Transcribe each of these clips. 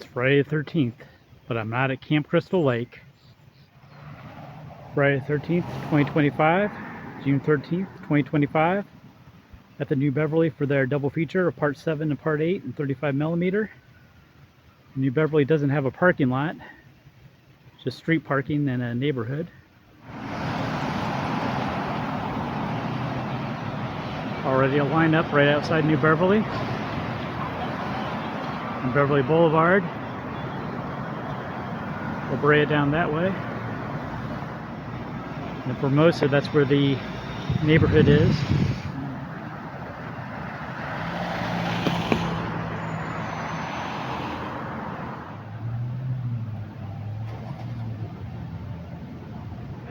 It's Friday the 13th, but I'm not at Camp Crystal Lake. Friday the 13th, 2025, June 13th, 2025, at the New Beverly for their double feature of Part 7 and Part 8 and 35mm. New Beverly doesn't have a parking lot, just street parking in a neighborhood. Already a lineup right outside New Beverly on Beverly Boulevard. La Brea down that way. And for Formosa, that's where the neighborhood is.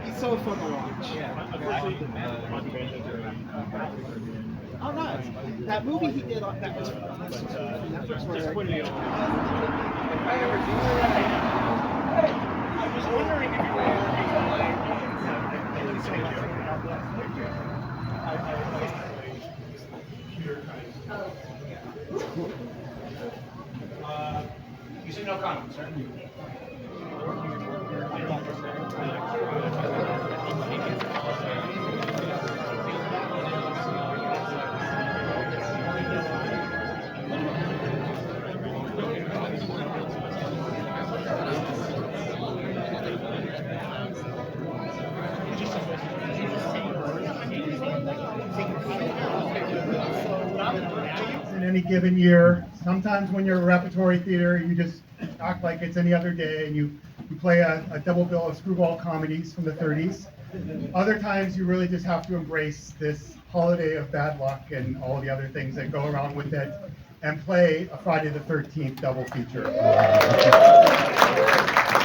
He's so fun to watch. Oh, nice. That movie he did on that was Netflix. I was wondering if you were you see no comments, sir? In any given year, sometimes when you're a repertory theater, you just act like it's any other day and you play a double bill of screwball comedies from the 30s. Other times you really just have to embrace this holiday of bad luck and all the other things that go around with it and play a Friday the 13th double feature.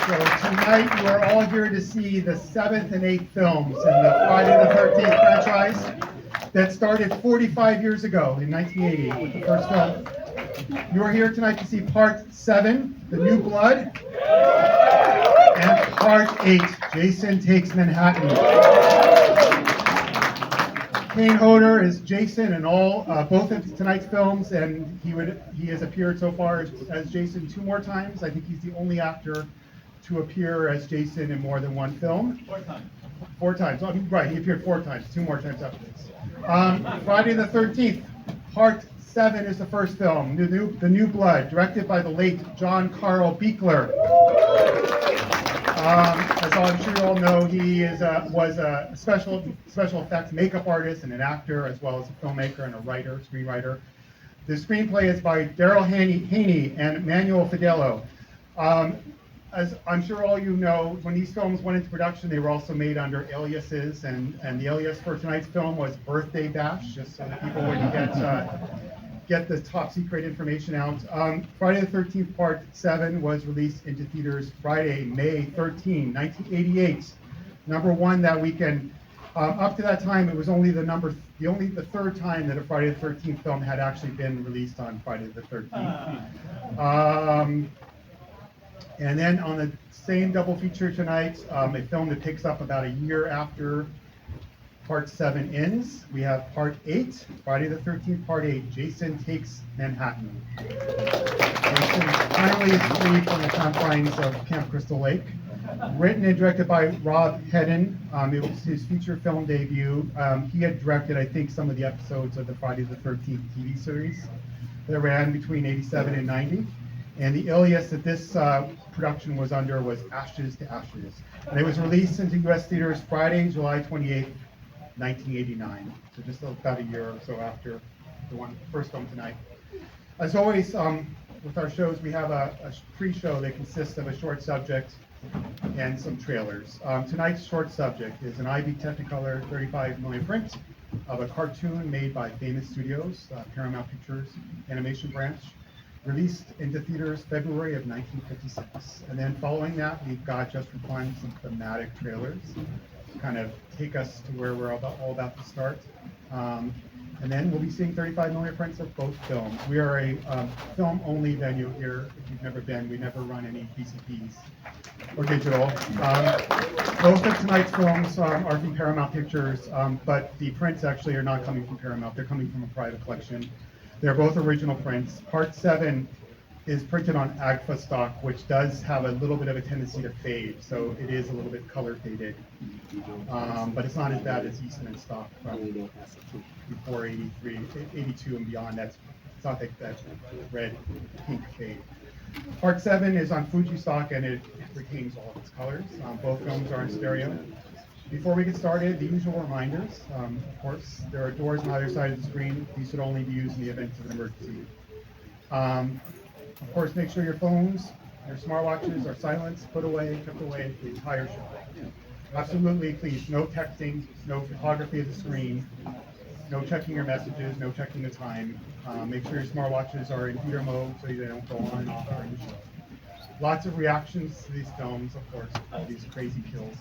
So tonight you are all here to see the 7th and 8th films in the Friday the 13th franchise that started 45 years ago in 1980 with the first film. You are here tonight to see Part 7, The New Blood, and Part 8, Jason Takes Manhattan. Kane Hodder is Jason in both of tonight's films, and he has appeared so far as Jason 2 more times. I think he's the only actor to appear as Jason in more than one film. 4 times. Oh, right, he appeared 4 times, 2 more times after this. Friday the 13th, Part 7 is the first film, The New Blood, directed by the late John Carl Buechler. As I'm sure you all know, he was a special effects makeup artist and an actor, as well as a filmmaker and a writer, screenwriter. The screenplay is by Daryl Haney and Manuel Fidelo. As I'm sure all you know, when these films went into production, they were also made under aliases, and the alias for tonight's film was Birthday Bash, just so that people wouldn't get the top secret information out. Friday the 13th Part 7 was released into theaters Friday, May 13, 1988. Number 1 that weekend. Up to that time, it was only the 3rd time that a Friday the 13th film had actually been released on Friday the 13th. And then on the same double feature tonight, a film that picks up about a year after Part 7 ends, we have Part 8, Friday the 13th, Part 8, Jason Takes Manhattan. Jason finally is free from the confines of Camp Crystal Lake. Written and directed by Rob Hedden. It was his feature film debut. He had directed, I think, some of the episodes of the Friday the 13th TV series that ran between 87 and 90. And the alias that this production was under was Ashes to Ashes. And it was released into U.S. theaters Friday, July 28th, 1989. So just about a year or so after the first film tonight. As always, with our shows, we have a pre-show that consists of a short subject and some trailers. Tonight's short subject is an IB Technicolor 35mm print of a cartoon made by Famous Studios, Paramount Pictures animation branch, released into theaters February of 1956. And then following that, we've got just for fun some thematic trailers to kind of take us to where we're all about to start. And then we'll be seeing 35mm prints of both films. We are a film-only venue here. If you've never been, we never run any PCPs or digital. Both of tonight's films are from Paramount Pictures, but the prints actually are not coming from Paramount. They're coming from a private collection. They're both original prints. Part 7 is printed on AGFA stock, which does have a little bit of a tendency to fade, so it is a little bit color faded. But it's not as bad as Eastman stock from before 83, 82 and beyond. It's not like that red, pink fade. Part 7 is on Fuji stock and it retains all of its colors. Both films are in stereo. Before we get started, the usual reminders. Of course, there are doors on either side of the screen. These should only be used in the event of an emergency. Of course, make sure your phones, your smartwatches are silenced, put away, kept away the entire show. Absolutely, please, no texting, no photography of the screen, no checking your messages, no checking the time. Make sure your smartwatches are in heater mode so they don't go on and off during the show. Lots of reactions to these films, of course, these crazy kills.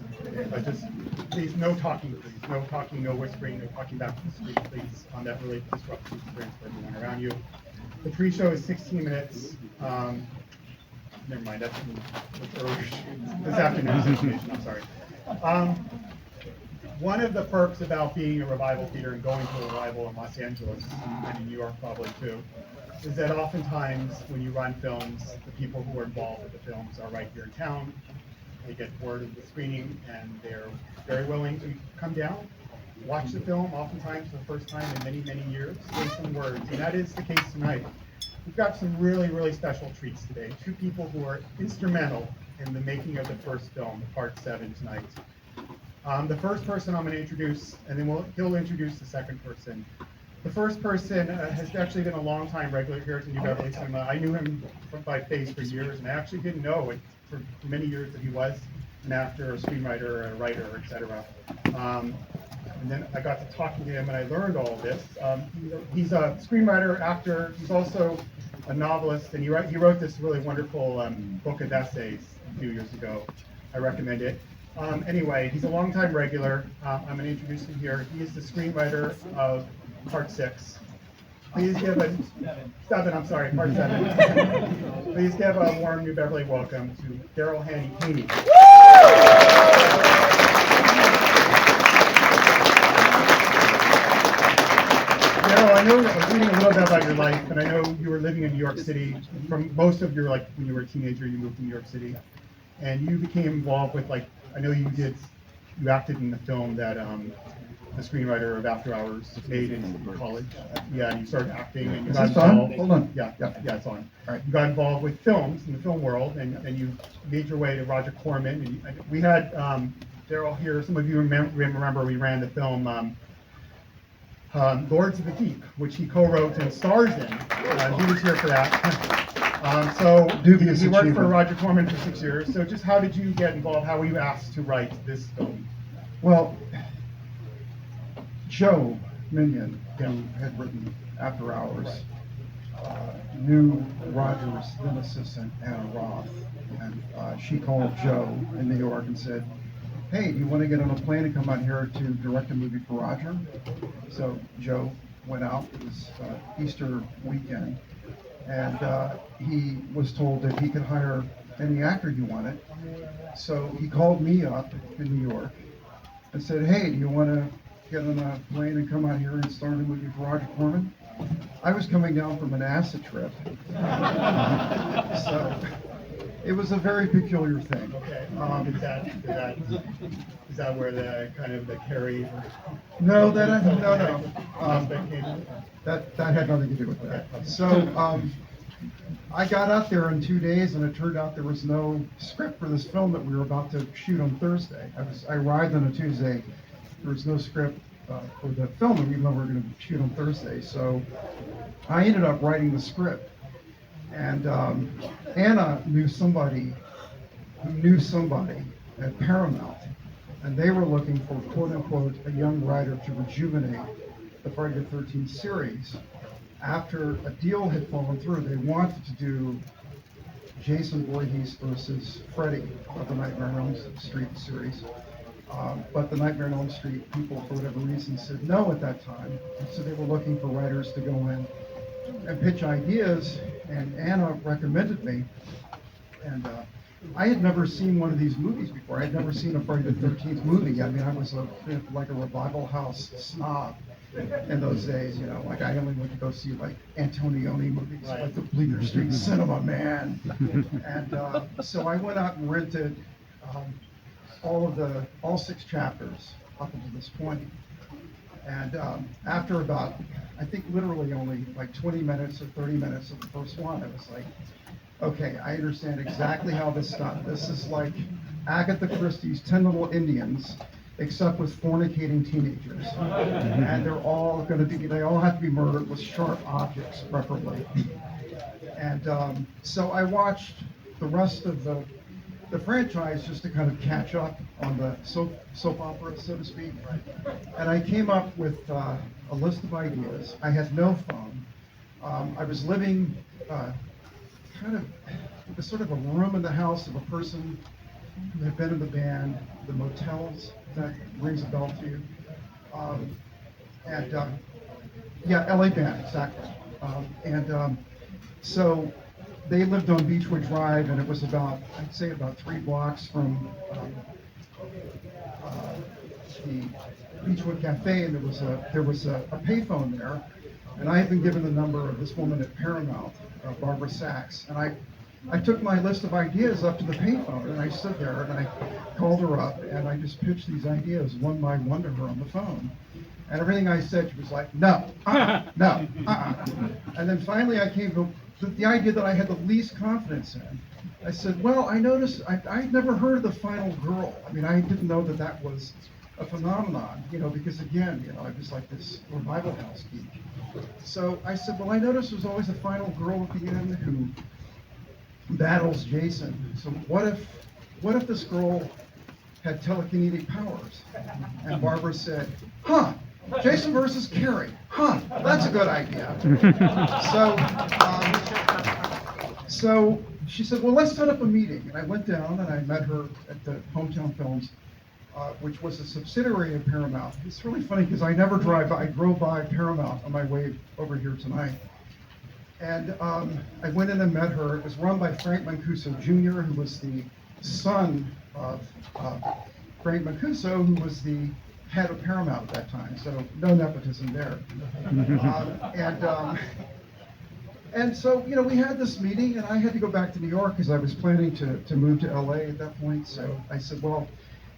But just, please, no talking, please. No talking, no whispering, no talking back to the screen, please. That really disrupts the experience for everyone around you. The pre-show is 16 minutes. Never mind, that's earlier. This afternoon's information, I'm sorry. One of the perks about being a revival theater and going to a revival in Los Angeles, and in New York probably too, is that oftentimes when you run films, the people who are involved with the films are right here in town. They get word of the screening and they're very willing to come down, watch the film, oftentimes for the first time in many, many years, say some words, and that is the case tonight. We've got some really, really special treats today. 2 people who are instrumental in the making of the first film, Part 7 tonight. The first person I'm going to introduce, and then he'll introduce the second person. The first person has actually been a long-time regular here at the New Beverly Cinema. I knew him by face for years, and I actually didn't know it for many years that he was an actor, a screenwriter, a writer, etc. And then I got to talking to him, and I learned all of this. He's a screenwriter, actor. He's also a novelist, and he wrote this really wonderful book of essays a few years ago. I recommend it. Anyway, he's a longtime regular. I'm going to introduce him here. He is the screenwriter of Part 6. Please give a 7. I'm sorry, Part 7. Please give a warm New Beverly welcome to Daryl Haney. Daryl, I know I was reading a little bit about your life, and I know you were living in New York City. From most of your when you were a teenager, you moved to New York City, and you became involved with I know you acted in the film that the screenwriter of After Hours made in college. Yeah, and you started acting and you got involved. Hold on. Yeah, it's on. All right. You got involved with films in the film world, and you made your way to Roger Corman. And we had Daryl here. Some of you remember we ran the film Lords of the Deep, which he co-wrote and stars in. He was here for that. So he worked for Roger Corman for 6 years. So just how did you get involved? How were you asked to write this film? Well, Joe Minion, who had written After Hours, knew Roger's then assistant, Anna Roth, and she called Joe in New York and said, "Hey, do you want to get on a plane and come out here to direct a movie for Roger?" So Joe went out. It was Easter weekend, and he was told that he could hire any actor he wanted. So he called me up in New York and said, "Hey, do you want to get on a plane and come out here and start a movie for Roger Corman?" I was coming down from an acid trip. So it was a very peculiar thing. Okay. Is that where the kind of the Carrie? No. That had nothing to do with that. So I got out there in 2 days, and it turned out there was no script for this film that we were about to shoot on Thursday. I arrived on a Tuesday. There was no script for the film, even though we were going to shoot on Thursday. So I ended up writing the script. And Anna knew somebody who knew somebody at Paramount, and they were looking for, quote unquote, a young writer to rejuvenate the Friday the 13th series. After a deal had fallen through, they wanted to do Jason Voorhees versus Freddy of the Nightmare on Elm Street series. But the Nightmare on Elm Street people, for whatever reason, said no at that time. And so they were looking for writers to go in and pitch ideas, and Anna recommended me. And I had never seen one of these movies before. I had never seen a Friday the 13th movie. I mean, I was like a revival house snob in those days, you know, like I only went to go see like Antonioni movies, like the Bleecker Street Cinema, man. And so I went out and rented all 6 chapters up until this point. And after about, I think literally only like 20 minutes or 30 minutes of the first one, I was like, okay, I understand exactly how this started. This is like Agatha Christie's 10 Little Indians, except with fornicating teenagers. And they're all going to be, they all have to be murdered with sharp objects, preferably. And so I watched the rest of the franchise just to kind of catch up on the soap opera, so to speak. And I came up with a list of ideas. I had no phone. I was living it was sort of a room in the house of a person who had been in the band, the Motels, if that rings a bell to you. Yeah, LA band, exactly. So they lived on Beechwood Drive, and it was about, I'd say about 3 blocks from the Beechwood Cafe, and there was a payphone there, and I had been given the number of this woman at Paramount, Barbara Sachs, and I took my list of ideas up to the payphone, and I stood there and I called her up, and I just pitched these ideas one by one to her on the phone. And everything I said, she was like, no, no, And then finally I came to the idea that I had the least confidence in. I said, well, I noticed, I'd never heard of the Final Girl. I mean, I didn't know that that was a phenomenon, you know, because again, you know, I was like this revival house geek. So I said, well, I noticed there's always a final girl at the end who battles Jason. So what if this girl had telekinetic powers? And Barbara said, huh, Jason versus Carrie. Huh, that's a good idea. So she said, well, let's set up a meeting. And I went down and I met her at the Hometown Films, which was a subsidiary of Paramount. It's really funny because I never drive by. I drove by Paramount on my way over here tonight. And I went in and met her. It was run by Frank Mancuso Jr., who was the son of Frank Mancuso, who was the head of Paramount at that time. So no nepotism there. And so, you know, we had this meeting, and I had to go back to New York because I was planning to move to LA at that point. So I said, well,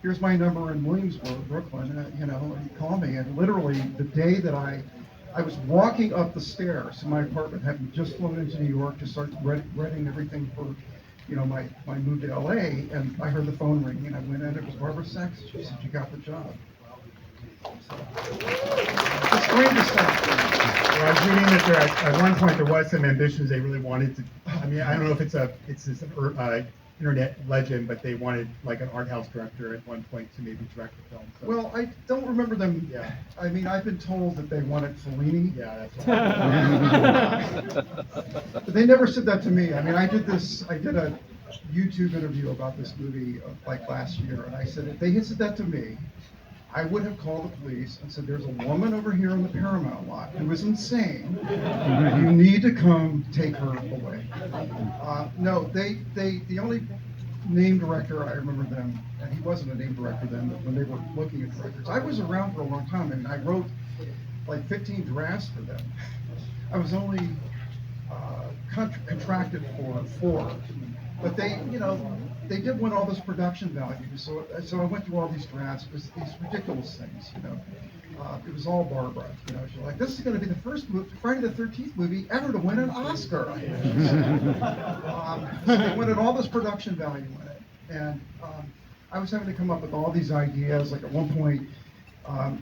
here's my number in Williamsburg, Brooklyn, you know, and call me. And literally the day that I was walking up the stairs to my apartment, having just flown into New York to start readying everything for, you know, my move to LA, and I heard the phone ring, and I went in, it was Barbara Sachs. She said, you got the job. So, it's great to start. Well, I was reading that there, at one point there was some ambitions they really wanted to. I mean, I don't know if it's this internet legend, but they wanted like an art house director at one point to maybe direct the film. So. Well, I don't remember them. Yeah. I mean, I've been told that they wanted Fellini. Yeah, that's right. But they never said that to me. I mean, I did a YouTube interview about this movie like last year, and I said if they had said that to me, I would have called the police and said, there's a woman over here in the Paramount lot who is insane. You need to come take her away. No, the only name director I remember them, and he wasn't a name director then, but when they were looking at directors. I was around for a long time. I mean, I wrote like 15 drafts for them. I was only contracted for 4. But they, you know, they did want all this production value. So I went through all these drafts. It was these ridiculous things, you know. It was all Barbara, you know. She's like, this is going to be the first Friday the 13th movie ever to win an Oscar. So they wanted all this production value in it. And I was having to come up with all these ideas. Like at one point,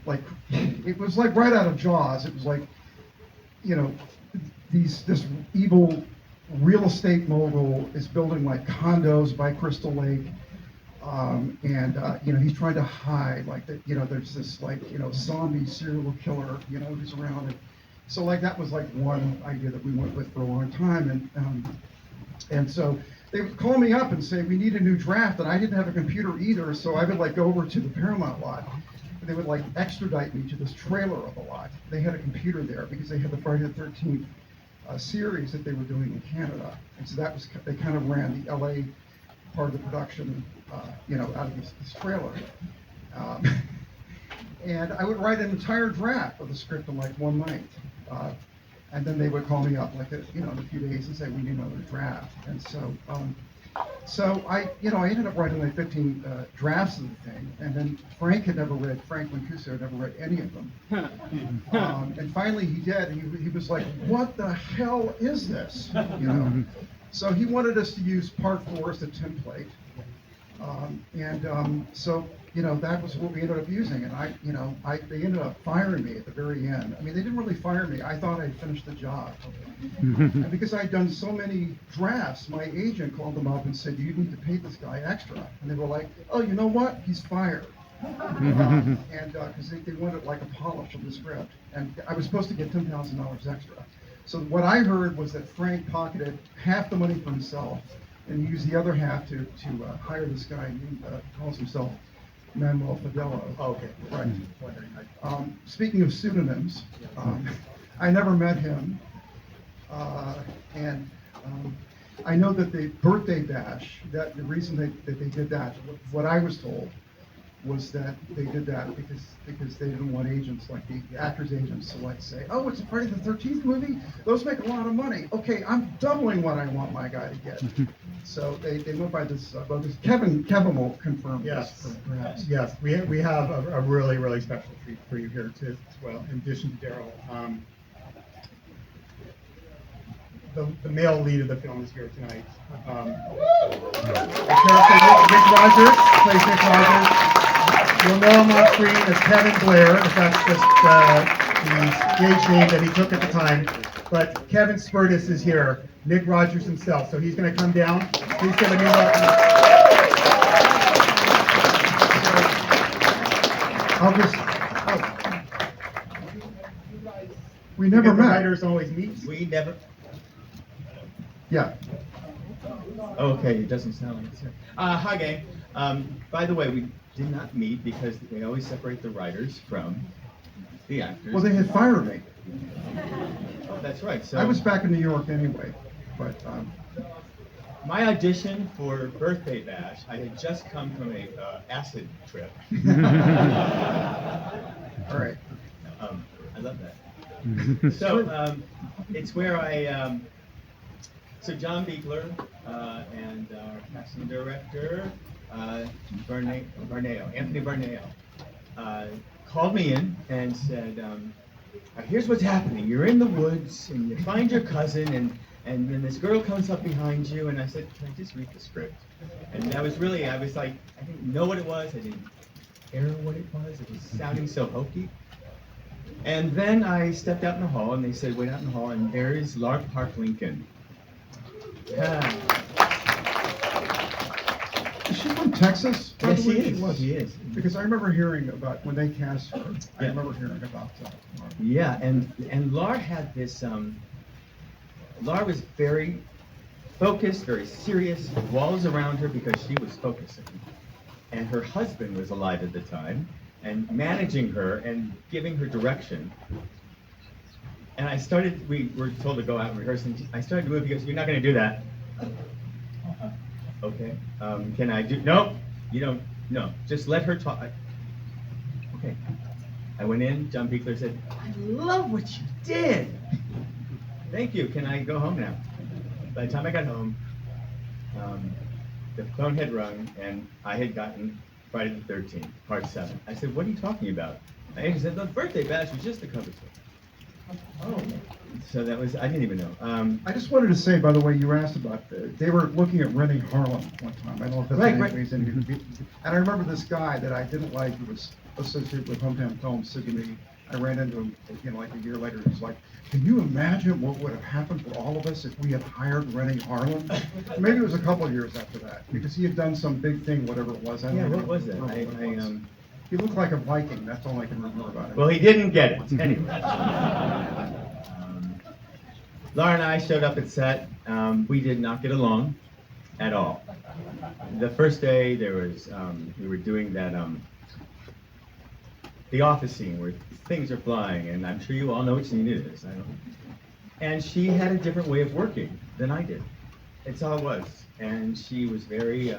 like it was like right out of Jaws. It was like, you know, this evil real estate mogul is building like condos by Crystal Lake, you know, he's trying to hide like that. You know, there's this like, you know, zombie serial killer, you know, who's around it. So like that was like one idea that we went with for a long time, and so they would call me up and say we need a new draft, and I didn't have a computer either, so I would like go over to the Paramount lot. And they would like extradite me to this trailer of the lot. They had a computer there because they had the Friday the 13th. Series that they were doing in Canada, and so that was, they kind of ran the LA part of the production, out of this trailer. Um, and I would write an entire draft of the script in like one night. And then they would call me up in a few days and say, we need another draft. And so I ended up writing like 15 drafts of the thing. And then Frank Mancuso had never read any of them. And finally he did. He was like, what the hell is this? So he wanted us to use part 4 as a template. So that was what we ended up using, and they ended up firing me at the very end. I mean, they didn't really fire me. I thought I'd finished the job. And because I'd done so many drafts, my agent called them up and said, you need to pay this guy extra. And they were like, oh, you know what? He's fired. Because they wanted like a polish of the script. And I was supposed to get $10,000 extra. So what I heard was that Frank pocketed half the money for himself and used the other half to hire this guy who calls himself Manuel Fidello. Oh, okay. Right. Speaking of pseudonyms, I never met him. I know that the birthday bash, that the reason that they did that, what I was told, was that they did that because they didn't want agents like the actors' agents to say, oh, it's a Friday the 13th movie? Those make a lot of money. Okay, I'm doubling what I want my guy to get. So they went by this. Kevin will confirm Yes. this, perhaps. Yes, we have a really, really special treat for you here too, as well, in addition to Daryl. The male lead of the film is here tonight. The character Nick Rogers plays Nick Rogers. You'll know him on screen as Kevin Blair, if that's just the stage name that he took at the time. But Kevin Spurtis is here, Nick Rogers himself. So he's going to come down. Please give a new welcome. We never The met. writers always meet. We never. Yeah. Okay, it doesn't sound like it's here. Hi, gang. By the way, we did not meet because they always separate the writers from the actors. Well, they had fired me. Oh, that's right. So I was back in New York anyway, but my audition for Birthday Bash, I had just come from a acid trip. all right. I love that. So it's where so John Beekler and our casting director, Anthony Barneo, called me in and said, here's what's happening. You're in the woods and you find your cousin and then this girl comes up behind you, and I said, can I just read the script? And I was like, I didn't know what it was. I didn't care what it was. It was sounding so hokey. And then I stepped out in the hall, and they said, wait out in the hall, and there is Lark Park Lincoln. Is she from Texas? Yes, she Probably is. was. She is. Because I remember hearing about when they cast her. I Yeah. remember hearing about that. Yeah, and Lar had this. Lar was very focused, very serious, walls around her because she was focusing, and her husband was alive at the time, and managing her and giving her direction. And we were told to go out and rehearse, and I started to move. He goes, "You're not going to do that." Okay. Can I do? No, you don't. No, just let her talk. Okay. I went in. John Beekler said, "I love what you did. Thank you. Can I go home now?" By the time I got home, the phone had rung, and I had gotten Friday the 13th, Part 7. I said, "What are you talking about?" And he said, "The Birthday Bash was just the cover story." Oh. So that was, I didn't even know. I just wanted to say, by the way, you asked about they were looking at renting Harlem one time. I don't know if that's Right, any right. reason. And I remember this guy that I didn't like, who was associated with Hometown Films, said to me, I ran into him, like a year later. He was like, "Can you imagine what would have happened for all of us if we had hired Rennie Harlan?" Maybe it was a couple of years after that, because he had done some big thing, whatever it was. I don't Yeah, remember what was it? what it was. He looked like a Viking. That's all I can remember about him. Well, he didn't get it. Anyway. Laura and I showed up at set. We did not get along at all. The first day there was, we were doing that, the office scene where things are flying, and I'm sure you all know what scene it is. I don't. And she had a different way of working than I did. it's all it was. And she was very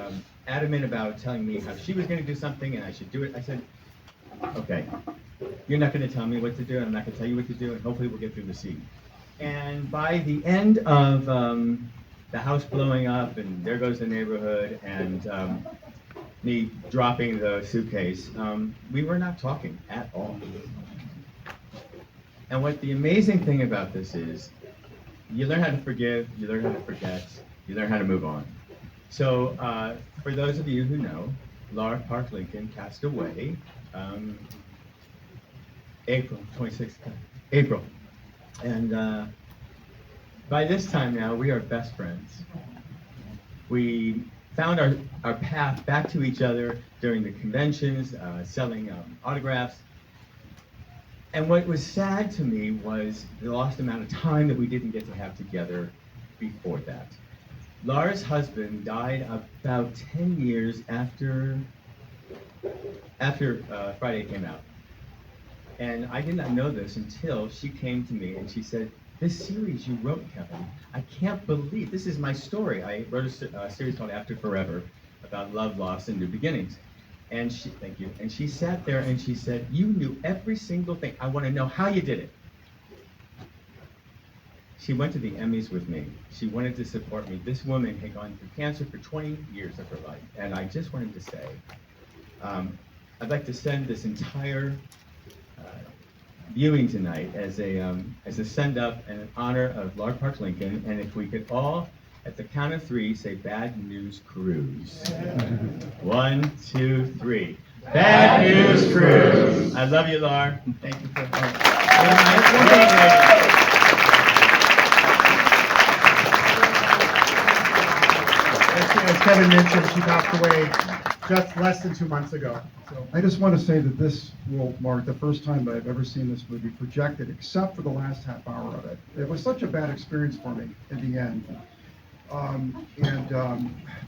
adamant about telling me how she was going to do something and I should do it. I said, okay, you're not going to tell me what to do, and I'm not going to tell you what to do, and hopefully we'll get through the scene. And by the end of the house blowing up, and there goes the neighborhood, and me dropping the suitcase, we were not talking at all. And what the amazing thing about this is, you learn how to forgive, you learn how to forget, you learn how to move on. So for those of you who know, Laura Park Lincoln passed away April 26th, April. And by this time now, we are best friends. We found our path back to each other during the conventions, selling autographs. And what was sad to me was the lost amount of time that we didn't get to have together before that. Laura's husband died about 10 years after Friday came out. And I did not know this until she came to me and she said, "This series you wrote, Kevin, I can't believe, this is my story." I wrote a series called After Forever about love, loss, and new beginnings. And thank you. And she sat there and she said, "You knew every single thing. I want to know how you did it." She went to the Emmys with me. She wanted to support me. This woman had gone through cancer for 20 years of her life. And I just wanted to say, I'd like to send this entire viewing tonight as a send up and an honor of Laura Park Lincoln. And if we could all, at the count of 3, say "Bad News Cruise." 1, 2, 3. Bad News Cruise. I love you, Laura. Thank you for As Kevin mentioned, she passed away just less than 2 months ago. So I just want to say that this will mark the first time that I've ever seen this movie projected, except for the last half hour of it. It was such a bad experience for me in the end. I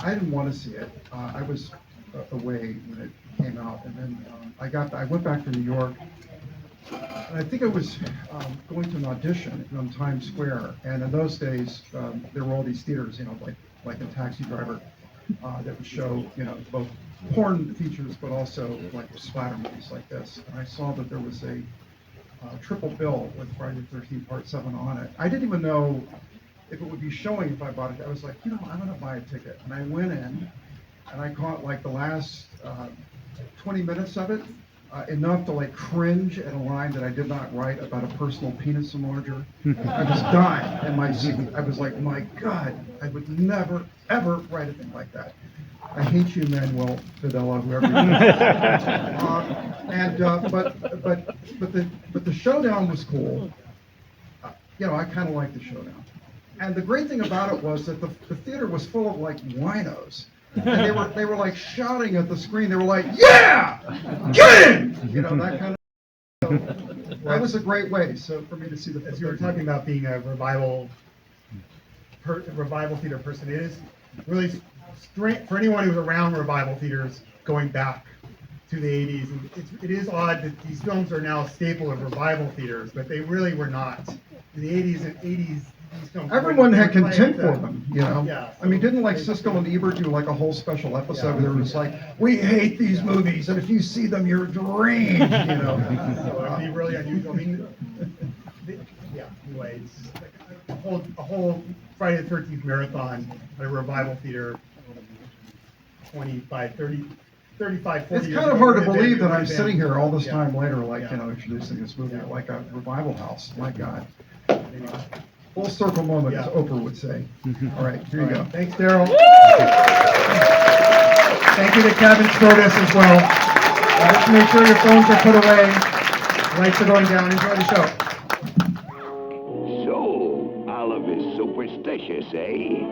didn't want to see it. I was away when it came out, and then I went back to New York, and I think I was going to an audition on Times Square, and in those days there were all these theaters, like a Taxi Driver, that would show, both porn features, but also like splatter movies like this. And I saw that there was a triple bill with Friday the 13th Part 7 on it. I didn't even know if it would be showing if I bought it. I was like, I'm going to buy a ticket. And I went in, and I caught like the last 20 minutes of it, enough to like cringe at a line that I did not write about a personal penis enlarger. I was dying in my seat. I was like, my God, I would never, ever write a thing like that. I hate you, Manuel Fidela, whoever you are. But the showdown was cool. I kind of liked the showdown. And the great thing about it was that the theater was full of like winos. And they were like shouting at the screen. They were like, "Yeah, get him!" That kind of. That was a great way. So for me to see as you were talking about being a revival theater person, it is really strange for anyone who's around revival theaters going back to the 80s. And it is odd that these films are now a staple of revival theaters, but they really were not. In the 80s and 80s, these films everyone had contempt for them, Yeah, I mean, didn't like Siskel and Ebert do like a whole special episode where they were just like, "We hate these movies, and if you see them, you're deranged," So it'd be really unusual. I mean, anyway, it's like a whole Friday the 13th marathon at a revival theater, 35, 40 It's years kind of ago hard to would have believe been- that I'm would have sitting been- here all this yeah. time later, like, Yeah. introducing this movie Yeah. like a revival house. My God. Full circle moment, as Yeah. Oprah would say. All right, here you go. Thanks, Daryl. Thank you to Kevin Sturtis as well. Just make sure your phones are put away. Lights are going down. Enjoy the show. So, Oliver's superstitious, eh?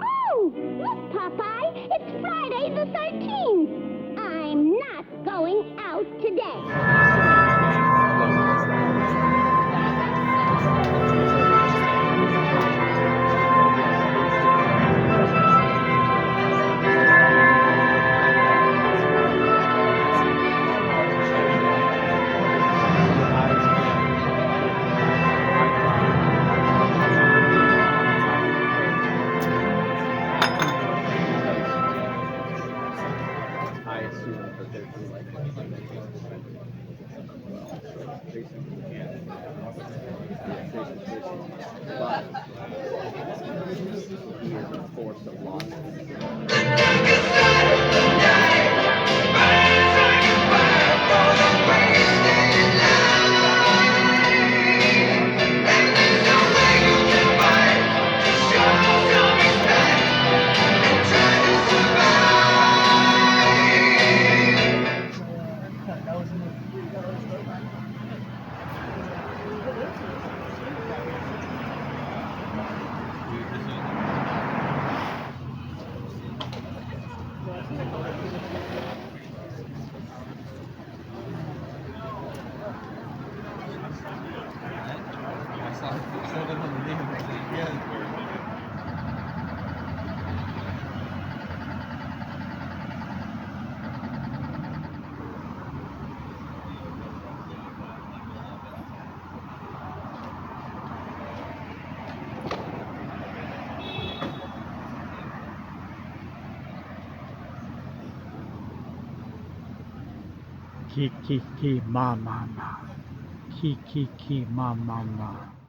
Oh, look, Popeye, it's Friday the 13th. I'm not going out today. Ki ki ki ma ma ma. Ki ki ki ma ma ma.